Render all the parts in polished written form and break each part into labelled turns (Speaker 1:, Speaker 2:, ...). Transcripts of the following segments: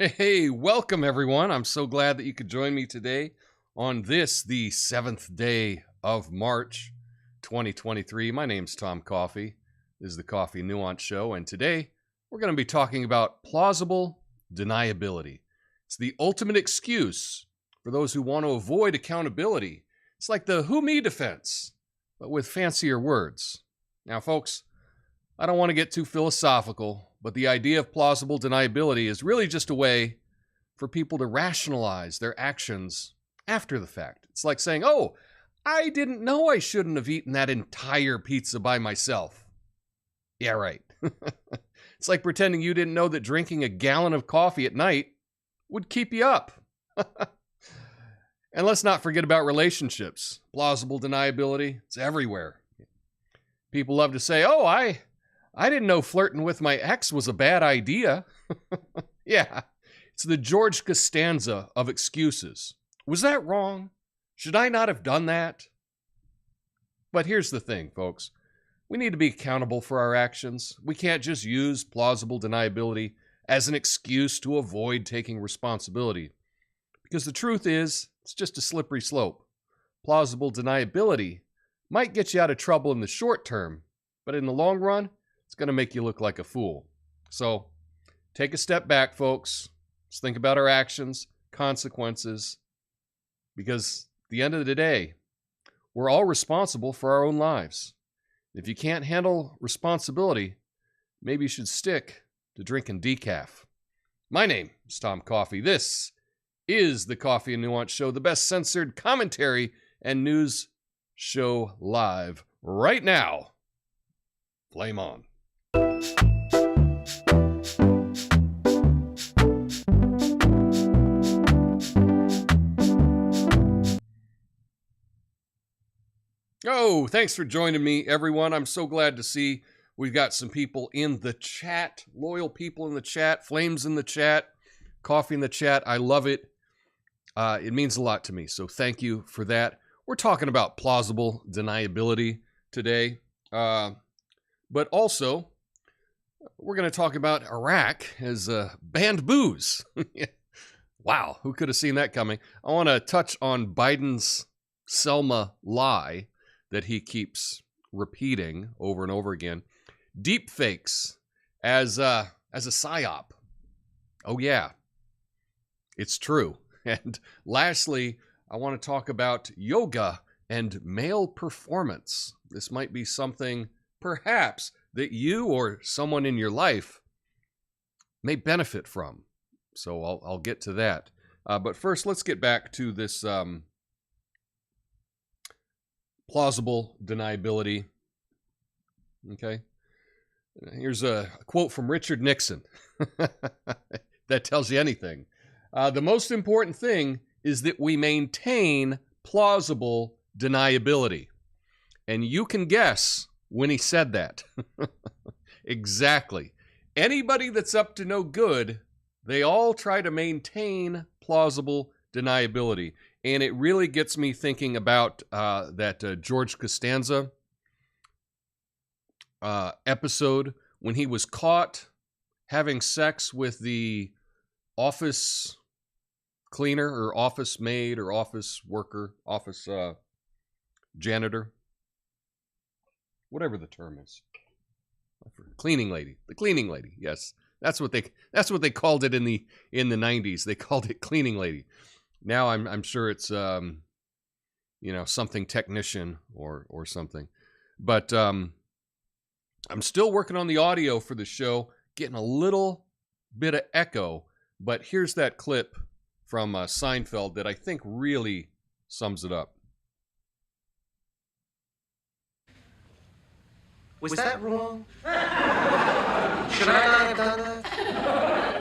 Speaker 1: Hey, welcome everyone. I'm so glad that you could join me today on this, the 7th day of March, 2023. My name's Tom Coffey. This is the Coffee Nuance Show, and today we're going to be talking about plausible deniability. It's the ultimate excuse for those who want to avoid accountability. It's like the who me defense, but with fancier words. Now, folks, I don't want to get too philosophical, but the idea of plausible deniability is really just a way for people to rationalize their actions after the fact. It's like saying, oh, I didn't know I shouldn't have eaten that entire pizza by myself. Yeah, right. It's like pretending you didn't know that drinking a gallon of coffee at night would keep you up. And let's not forget about relationships. Plausible deniability, it's everywhere. People love to say, oh, I didn't know flirting with my ex was a bad idea. Yeah, it's the George Costanza of excuses. Was that wrong? Should I not have done that? But here's the thing, folks. We need to be accountable for our actions. We can't just use plausible deniability as an excuse to avoid taking responsibility. Because the truth is, it's just a slippery slope. Plausible deniability might get you out of trouble in the short term, but in the long run, it's going to make you look like a fool. So take a step back, folks. Let's think about our actions, consequences, because at the end of the day, we're all responsible for our own lives. If you can't handle responsibility, maybe you should stick to drinking decaf. My name is Tom Coffey. This is the Coffee and Nuance Show, the best censored commentary and news show live right now. Flame on. Oh, thanks for joining me, everyone. I'm so glad to see we've got some people in the chat, loyal people in the chat, flames in the chat, coffee in the chat. I love it. It means a lot to me, so thank you for that. We're talking about plausible deniability today, but also we're going to talk about Iraq as banned booze. Wow, who could have seen that coming? I want to touch on Biden's Selma Lie that he keeps repeating over and over again. Deepfakes as a psy-op. Oh yeah, it's true. And lastly, I want to talk about yoga and male performance. This might be something perhaps that you or someone in your life may benefit from. So I'll get to that. But first, let's get back to this plausible deniability. Okay. Here's a quote from Richard Nixon. That tells you anything. The most important thing is that we maintain plausible deniability. And you can guess when he said that. Exactly. Anybody that's up to no good, they all try to maintain plausible deniability. And it really gets me thinking about that George Costanza episode when he was caught having sex with the office cleaner or office maid or office worker, office janitor, whatever the term is. Cleaning lady. The cleaning lady. Yes. That's what they called it in the 90s. They called it cleaning lady. Now I'm sure it's something technician or something. But I'm still working on the audio for the show, getting a little bit of echo, but here's that clip from Seinfeld that I think really sums it up.
Speaker 2: Was that wrong? Should I not have done that?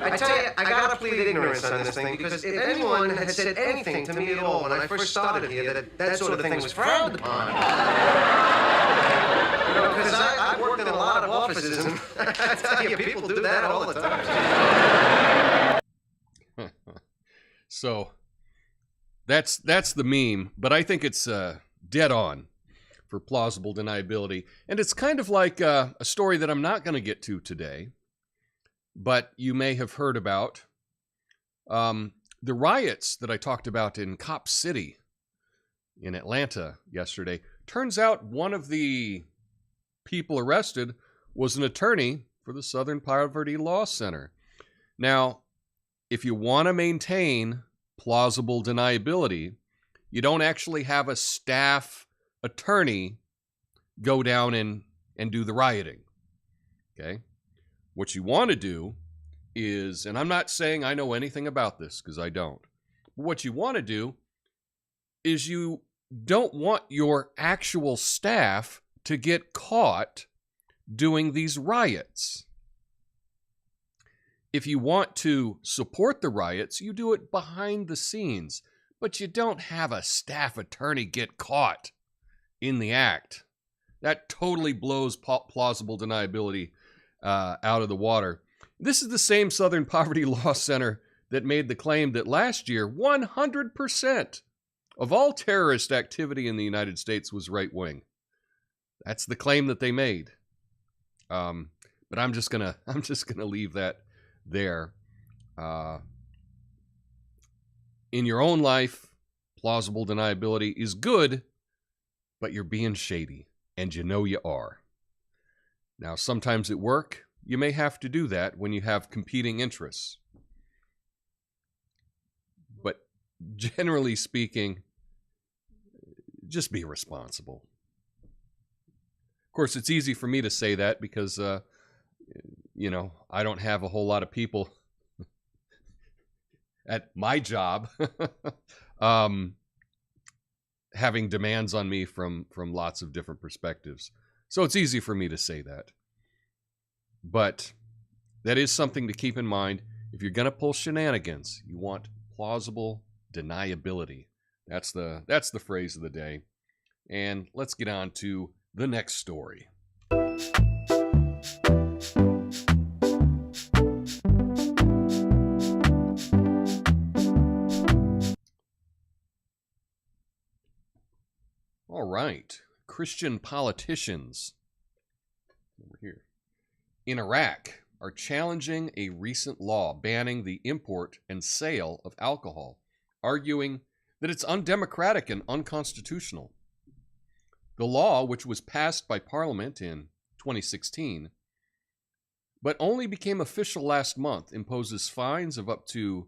Speaker 2: I tell you, I gotta plead ignorance on this thing, because if anyone had said anything to me at all when I first started here, that sort of thing was frowned upon. Because I worked in a lot of offices, and I tell you, people do that all the time.
Speaker 1: So, that's the meme, but I think it's dead on. for plausible deniability. And it's kind of like a story that I'm not going to get to today, but you may have heard about. The riots that I talked about in Cop City in Atlanta yesterday. Turns out one of the people arrested was an attorney for the Southern Poverty Law Center. Now, if you want to maintain plausible deniability, you don't actually have a staff attorney go down and do the rioting. Okay? What you want to do is, and I'm not saying I know anything about this because I don't, but what you want to do is you don't want your actual staff to get caught doing these riots. If you want to support the riots, you do it behind the scenes, but you don't have a staff attorney get caught in the act. That totally blows plausible deniability out of the water. This is the same Southern Poverty Law Center that made the claim that last year 100% of all terrorist activity in the United States was right-wing. That's the claim that they made. But I'm just gonna leave that there. In your own life, plausible deniability is good, but you're being shady, and you know you are. Now, sometimes at work, you may have to do that when you have competing interests. But generally speaking, just be responsible. Of course, it's easy for me to say that because, I don't have a whole lot of people at my job having demands on me from lots of different perspectives. So it's easy for me to say that. But that is something to keep in mind. If you're going to pull shenanigans, you want plausible deniability. That's the phrase of the day. And let's get on to the next story. All right. Christian politicians over here in Iraq are challenging a recent law banning the import and sale of alcohol, arguing that it's undemocratic and unconstitutional. The law, which was passed by Parliament in 2016, but only became official last month, imposes fines of up to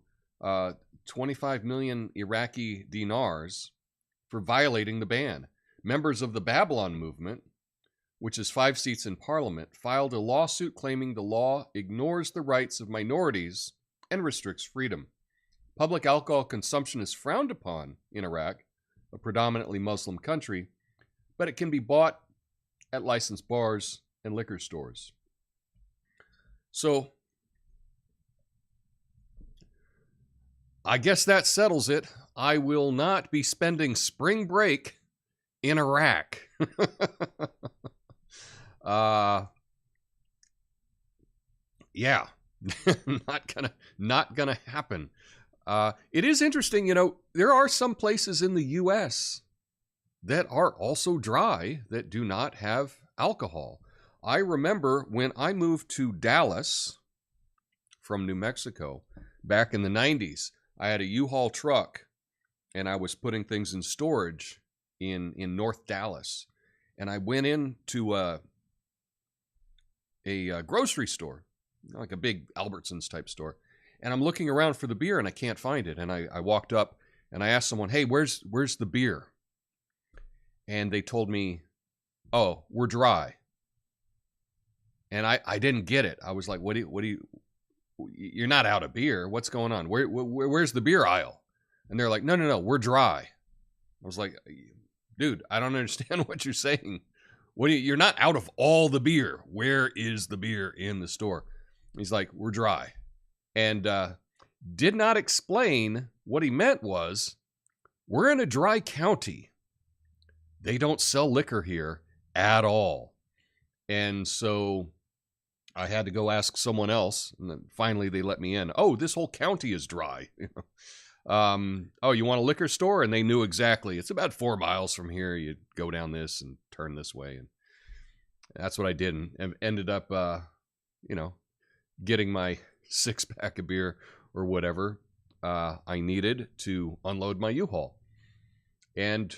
Speaker 1: 25 million Iraqi dinars for violating the ban. Members of the Babylon movement, which has 5 seats in Parliament, filed a lawsuit claiming the law ignores the rights of minorities and restricts freedom. Public alcohol consumption is frowned upon in Iraq, a predominantly Muslim country, but it can be bought at licensed bars and liquor stores. So, I guess that settles it. I will not be spending spring break in Iraq. Yeah, not gonna happen. It is interesting, there are some places in the U.S. that are also dry that do not have alcohol. I remember when I moved to Dallas from New Mexico back in the 90s, I had a U-Haul truck and I was putting things in storage in North Dallas. And I went into a grocery store, like a big Albertsons type store. And I'm looking around for the beer and I can't find it. And I walked up and I asked someone, "Hey, where's the beer?" And they told me, "Oh, we're dry." And I didn't get it. I was like, what do you, you're not out of beer. What's going on? Where's the beer aisle? And they're like, no, we're dry. I was like, dude, I don't understand what you're saying. You're not out of all the beer. Where is the beer in the store? He's like, we're dry. And did not explain what he meant was, we're in a dry county. They don't sell liquor here at all. And so I had to go ask someone else. And then finally they let me in. Oh, this whole county is dry. Oh, you want a liquor store? And they knew exactly. It's about 4 miles from here. You go down this and turn this way. And that's what I did, and ended up, getting my 6-pack of beer or whatever I needed to unload my U-Haul. And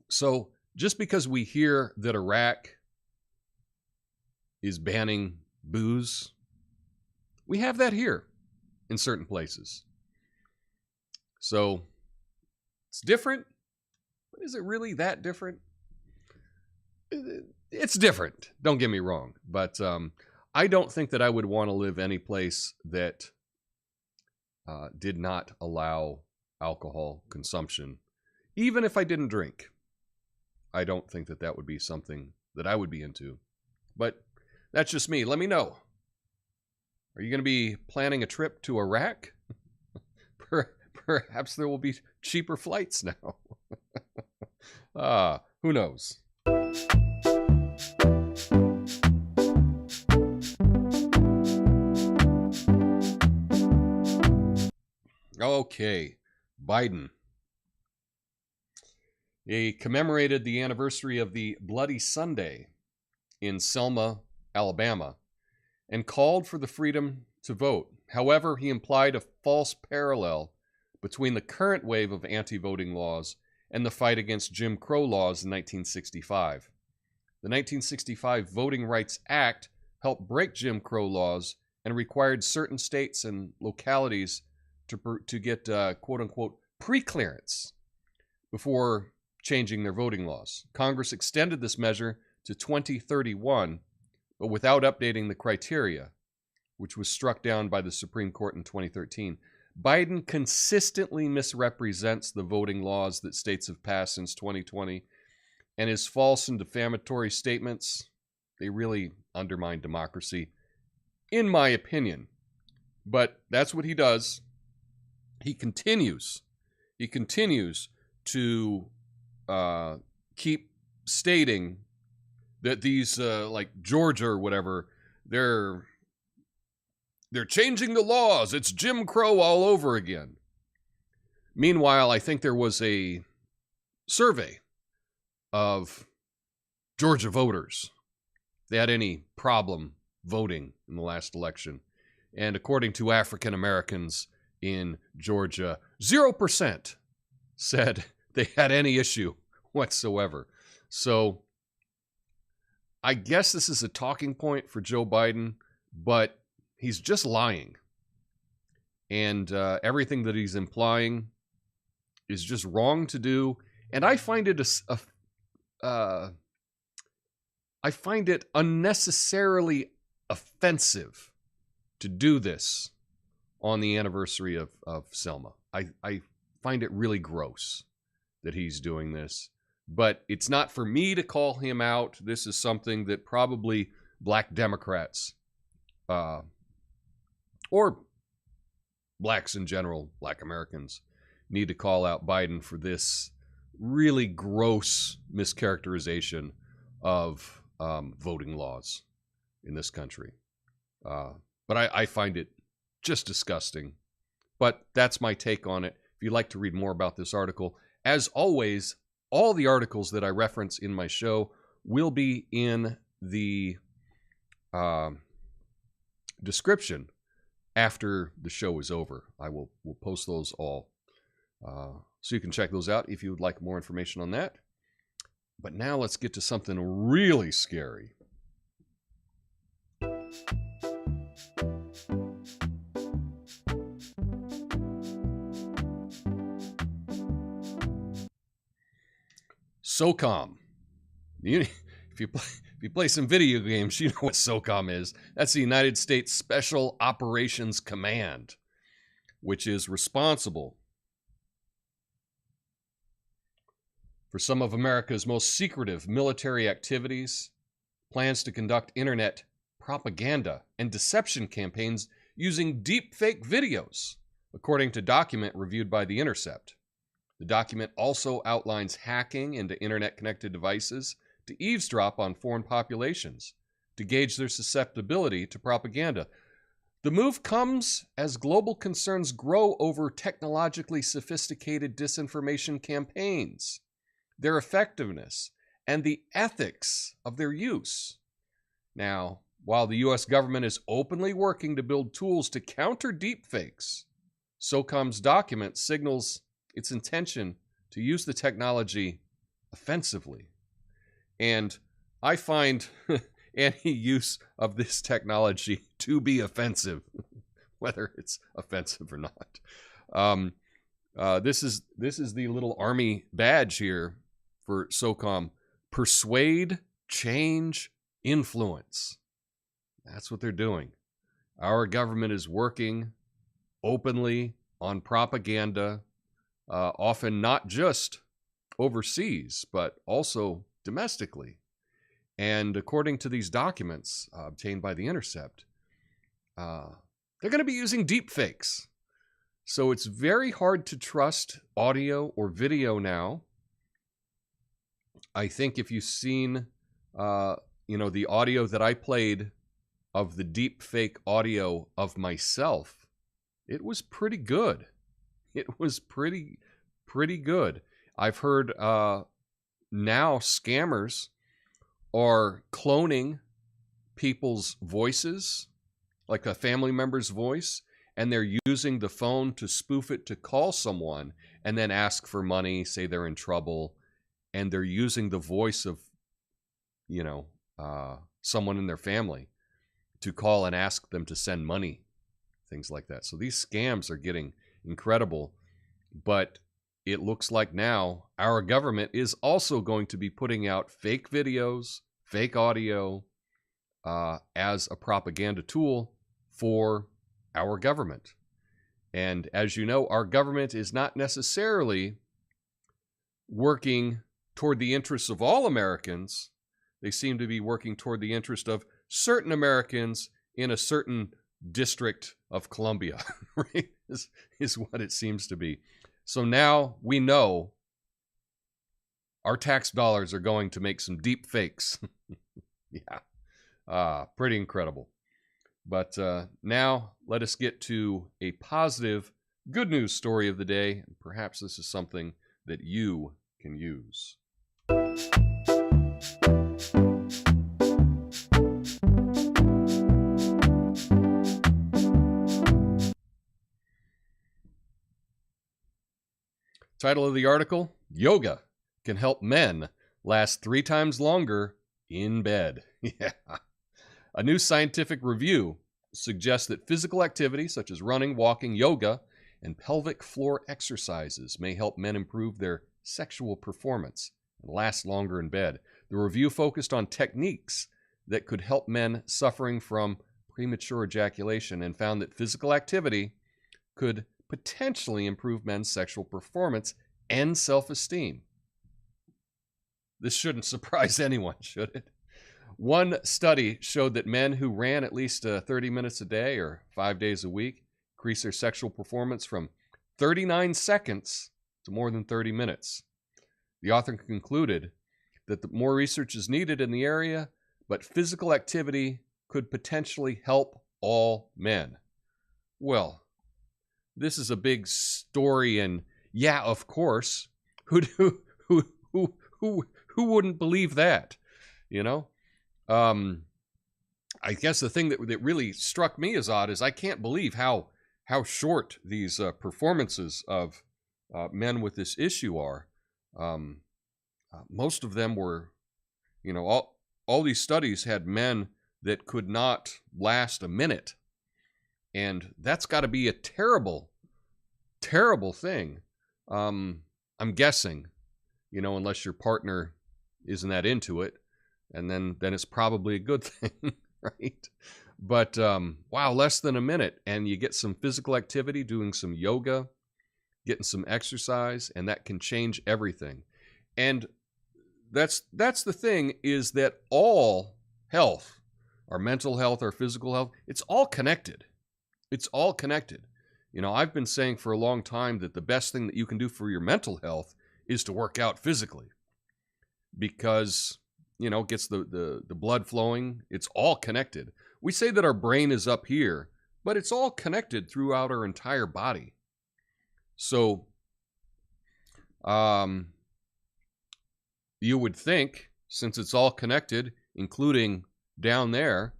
Speaker 1: so just because we hear that Iraq is banning booze, we have that here in certain places. So it's different, but is it really that different? It's different, don't get me wrong, but I don't think that I would want to live any place that did not allow alcohol consumption, even if I didn't drink. I don't think that that would be something that I would be into, but that's just me. Let me know. Are you going to be planning a trip to Iraq? Perhaps there will be cheaper flights now. Who knows? Okay, Biden. He commemorated the anniversary of the Bloody Sunday in Selma, Alabama, and called for the freedom to vote. However, he implied a false parallel between the current wave of anti-voting laws and the fight against Jim Crow laws in 1965. The 1965 Voting Rights Act helped break Jim Crow laws and required certain states and localities to get quote-unquote pre-clearance before changing their voting laws. Congress extended this measure to 2031, but without updating the criteria, which was struck down by the Supreme Court in 2013. Biden consistently misrepresents the voting laws that states have passed since 2020, and his false and defamatory statements, they really undermine democracy, in my opinion. But that's what he does. He continues to keep stating that these, like Georgia or whatever, they're changing the laws. It's Jim Crow all over again. Meanwhile, I think there was a survey of Georgia voters. They had any problem voting in the last election. And according to African Americans in Georgia, 0% said they had any issue whatsoever. So I guess this is a talking point for Joe Biden, but he's just lying. And everything that he's implying is just wrong to do. And I find it I find it unnecessarily offensive to do this on the anniversary of Selma. I find it really gross that he's doing this. But it's not for me to call him out. This is something that probably black Democrats, or blacks in general, black Americans, need to call out Biden for this really gross mischaracterization of voting laws in this country. But I find it just disgusting. But that's my take on it. If you'd like to read more about this article, as always, all the articles that I reference in my show will be in the description after the show is over. We'll post those all. So you can check those out if you would like more information on that. But now let's get to something really scary. SOCOM. If you play some video games, you know what SOCOM is. That's the United States Special Operations Command, which is responsible for some of America's most secretive military activities, plans to conduct internet propaganda and deception campaigns using deepfake videos, according to a document reviewed by The Intercept. The document also outlines hacking into internet-connected devices to eavesdrop on foreign populations, to gauge their susceptibility to propaganda. The move comes as global concerns grow over technologically sophisticated disinformation campaigns, their effectiveness, and the ethics of their use. Now, while the U.S. government is openly working to build tools to counter deepfakes, SOCOM's document signals its intention to use the technology offensively. And I find any use of this technology to be offensive, whether it's offensive or not. This is the little army badge here for SOCOM. Persuade, change, influence. That's what they're doing. Our government is working openly on propaganda, often not just overseas, but also domestically. And according to these documents obtained by The Intercept, they're going to be using deepfakes. So it's very hard to trust audio or video now. I think if you've seen, the audio that I played of the deepfake audio of myself, it was pretty good. It was pretty good. I've heard now scammers are cloning people's voices, like a family member's voice, and they're using the phone to spoof it to call someone and then ask for money, say they're in trouble, and they're using the voice of, someone in their family to call and ask them to send money, things like that. So these scams are getting incredible, but it looks like now our government is also going to be putting out fake videos, fake audio as a propaganda tool for our government. And as you know, our government is not necessarily working toward the interests of all Americans. They seem to be working toward the interest of certain Americans in a certain district of Columbia, right? Is what it seems to be. So now we know our tax dollars are going to make some deep fakes. Yeah. Pretty incredible. But now let us get to a positive, good news story of the day. Perhaps this is something that you can use. Title of the article, Yoga Can Help Men Last 3 times Longer in Bed. Yeah. A new scientific review suggests that physical activity such as running, walking, yoga, and pelvic floor exercises may help men improve their sexual performance and last longer in bed. The review focused on techniques that could help men suffering from premature ejaculation and found that physical activity could potentially improve men's sexual performance and self-esteem. This shouldn't surprise anyone, should it? One study showed that men who ran at least 30 minutes a day or 5 days a week increased their sexual performance from 39 seconds to more than 30 minutes. The author concluded that more research is needed in the area, but physical activity could potentially help all men. Well, this is a big story, and yeah, of course, who wouldn't believe that? I guess the thing that really struck me as odd is I can't believe how short these performances of men with this issue are. Most of them were, all these studies had men that could not last a minute. And that's got to be a terrible, terrible thing. I'm guessing, unless your partner isn't that into it. And then it's probably a good thing, right? But, wow, less than a minute. And you get some physical activity, doing some yoga, getting some exercise, and that can change everything. And that's the thing, is that all health, our mental health, our physical health, it's all connected. It's all connected. I've been saying for a long time that the best thing that you can do for your mental health is to work out physically. Because, it gets the blood flowing. It's all connected. We say that our brain is up here, but it's all connected throughout our entire body. So, you would think, since it's all connected, including down there,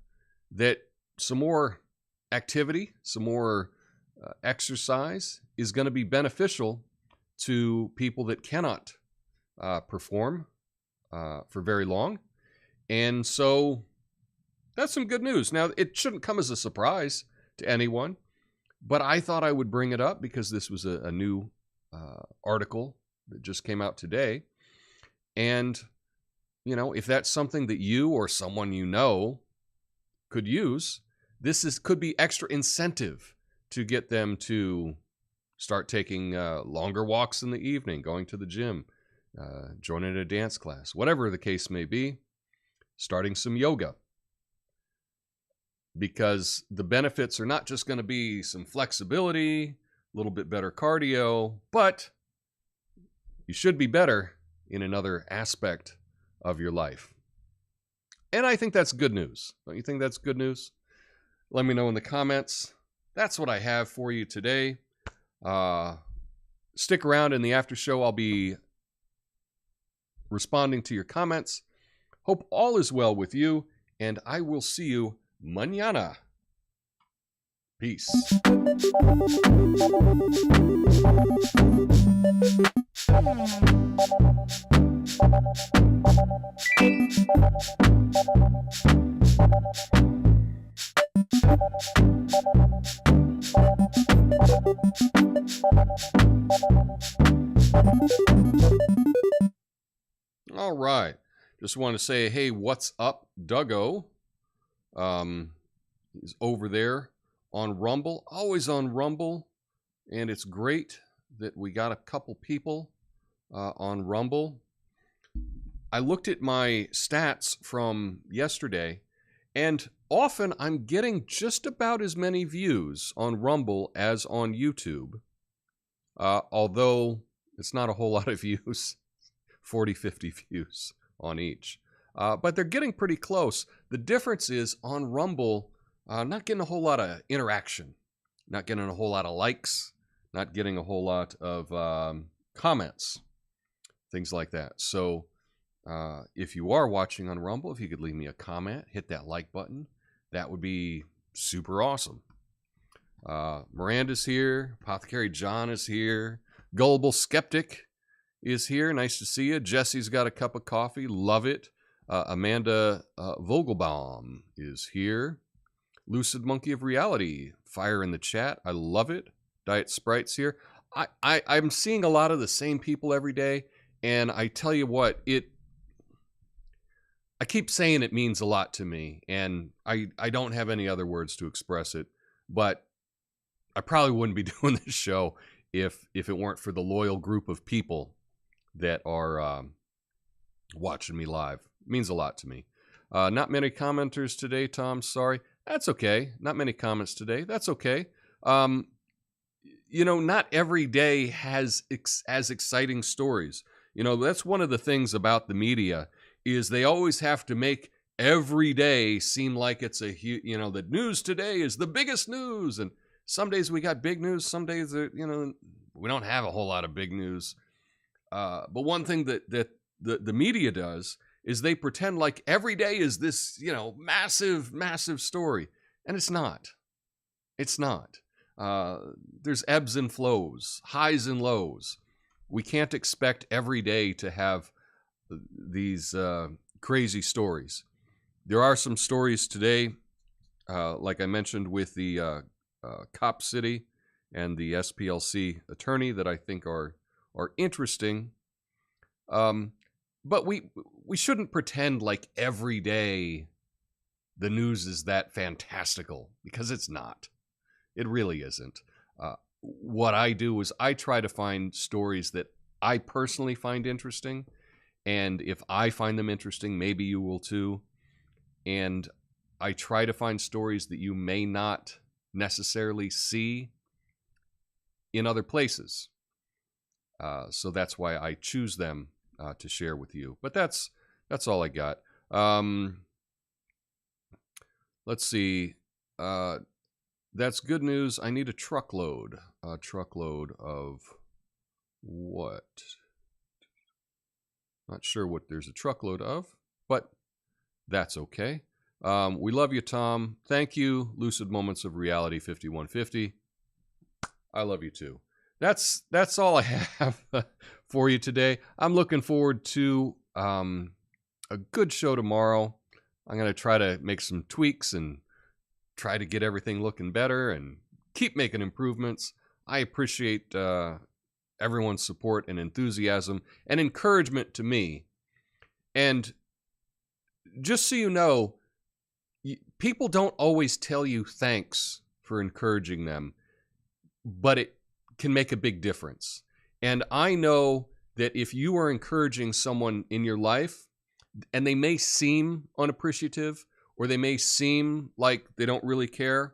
Speaker 1: that some more activity, some more exercise is going to be beneficial to people that cannot perform for very long. And so that's some good news. Now, it shouldn't come as a surprise to anyone, but I thought I would bring it up because this was a new article that just came out today. And, you know, if that's something that you or someone you know could use, could be extra incentive to get them to start taking longer walks in the evening, going to the gym, joining a dance class, whatever the case may be, starting some yoga. Because the benefits are not just going to be some flexibility, a little bit better cardio, but you should be better in another aspect of your life. And I think that's good news. Don't you think that's good news? Let me know in the comments. That's what I have for you today. Stick around in the after show. I'll be responding to your comments. Hope all is well with you, and I will see you mañana. Peace. All right. Just want to say, hey, what's up, Duggo? He's over there on Rumble, always on Rumble, and it's great that we got a couple people on Rumble. I looked at my stats from yesterday, and often I'm getting just about as many views on Rumble as on YouTube, although it's not a whole lot of views, 40, 50 views on each. But they're getting pretty close. The difference is on Rumble, not getting a whole lot of interaction, not getting a whole lot of likes, not getting a whole lot of comments, things like that. So if you are watching on Rumble, if you could leave me a comment, hit that like button, that would be super awesome. Miranda's here. Apothecary John is here. Gullible Skeptic is here. Nice to see you. Jesse's got a cup of coffee. Love it. Amanda Vogelbaum is here. Lucid Monkey of Reality. Fire in the chat. I love it. Diet Sprite's here. I'm seeing a lot of the same people every day, and I tell you what, I keep saying it means a lot to me, and I don't have any other words to express it, but I probably wouldn't be doing this show if it weren't for the loyal group of people that are watching me live. It means a lot to me. Not many commenters today, Tom. Sorry. That's okay. Not many comments today. That's okay. You know, not every day has as exciting stories. You know, that's one of the things about the media is they always have to make every day seem like it's a huge, you know, the news today is the biggest news. And some days we got big news. Some days, you know, we don't have a whole lot of big news. But one thing that the media does is they pretend like every day is this, you know, massive, massive story. And it's not. It's not. There's ebbs and flows, highs and lows. We can't expect every day to have these crazy stories. There are some stories today, like I mentioned with the Cop City and the SPLC attorney that I think are interesting. But we shouldn't pretend like every day the news is that fantastical, because it's not. It really isn't. What I do is I try to find stories that I personally find interesting, and if I find them interesting, maybe you will too. And I try to find stories that you may not necessarily see in other places. So that's why I choose them to share with you. But that's all I got. Let's see. That's good news. I need a truckload. A truckload of what? Not sure what there's a truckload of, but that's okay. We love you, Tom. Thank you, Lucid Moments of Reality 5150. I love you too. That's all I have for you today. I'm looking forward to a good show tomorrow. I'm going to try to make some tweaks and try to get everything looking better and keep making improvements. I appreciate everyone's support and enthusiasm and encouragement to me. And just so you know, people don't always tell you thanks for encouraging them, but it can make a big difference. And I know that if you are encouraging someone in your life, and they may seem unappreciative, or they may seem like they don't really care,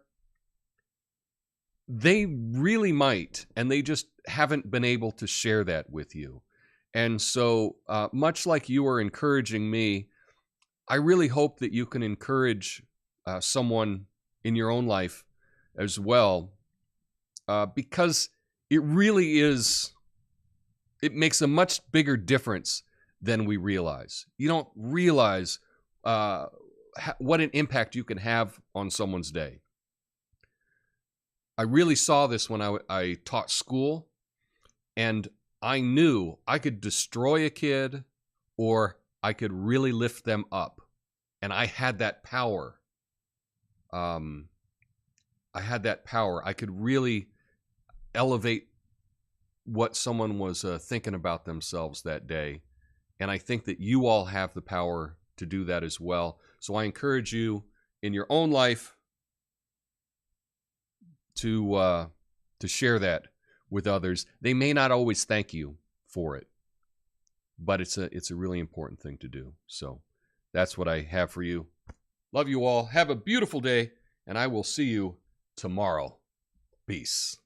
Speaker 1: they really might, and they just haven't been able to share that with you. And so, much like you are encouraging me, I really hope that you can encourage someone in your own life as well, because it really is, it makes a much bigger difference than we realize. You don't realize what an impact you can have on someone's day. I really saw this when I taught school, and I knew I could destroy a kid or I could really lift them up. And I had that power. I could really elevate what someone was thinking about themselves that day. And I think that you all have the power to do that as well. So I encourage you in your own life to share that with others. They may not always thank you for it, but it's a really important thing to do. So that's what I have for you. Love you all. Have a beautiful day, and I will see you tomorrow. Peace.